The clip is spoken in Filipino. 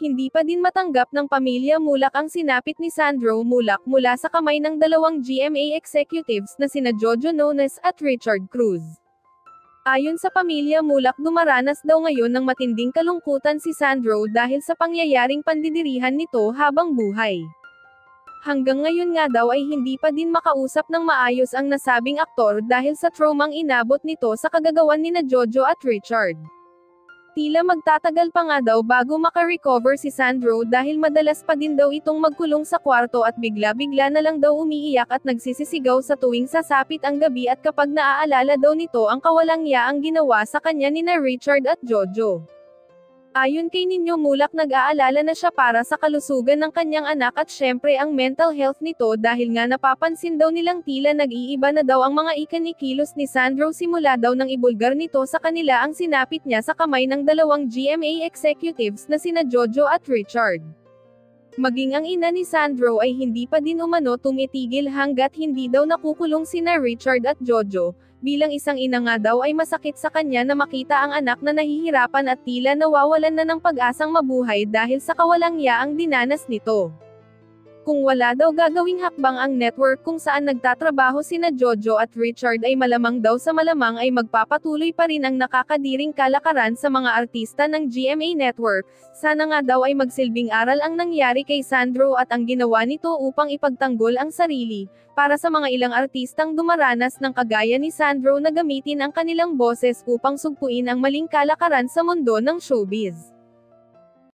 Hindi pa din matanggap ng pamilya Mulak ang sinapit ni Sandro Mulak mula sa kamay ng dalawang GMA executives na sina Jojo Nones at Richard Cruz. Ayon sa pamilya Mulak, dumaranas daw ngayon ng matinding kalungkutan si Sandro dahil sa pangyayaring pandidirihan nito habang buhay. Hanggang ngayon nga daw ay hindi pa din makausap ng maayos ang nasabing aktor dahil sa traumang inabot nito sa kagagawan nina Jojo at Richard. Tila magtatagal pa nga daw bago makarecover si Sandro dahil madalas pa din daw itong magkulong sa kwarto at bigla-bigla na lang daw umiiyak at nagsisisigaw sa tuwing sasapit ang gabi at kapag naaalala daw nito ang kawalang-yaang ginawa sa kanya nina Richard at Jojo. Ayon kay Nino Mulak, nag-aalala na siya para sa kalusugan ng kanyang anak at syempre ang mental health nito dahil nga napapansin daw nilang tila nag-iiba na daw ang mga ikinikilos ni Sandro simula daw nang ibulgar nito sa kanila ang sinapit niya sa kamay ng dalawang GMA executives na sina Jojo at Richard. Maging ang ina ni Sandro ay hindi pa din umano tumitigil hanggat hindi daw nakukulong sina Richard at Jojo. Bilang isang ina nga daw ay masakit sa kanya na makita ang anak na nahihirapan at tila nawawalan na ng pag-asang mabuhay dahil sa kawalang-yaang dinanas nito. Kung wala daw gagawing hakbang ang network kung saan nagtatrabaho sina Jojo at Richard ay malamang daw sa malamang ay magpapatuloy pa rin ang nakakadiring kalakaran sa mga artista ng GMA Network. Sana nga daw ay magsilbing aral ang nangyari kay Sandro at ang ginawa nito upang ipagtanggol ang sarili, para sa mga ilang artistang dumaranas ng kagaya ni Sandro na gamitin ang kanilang boses upang sugpuin ang maling kalakaran sa mundo ng showbiz.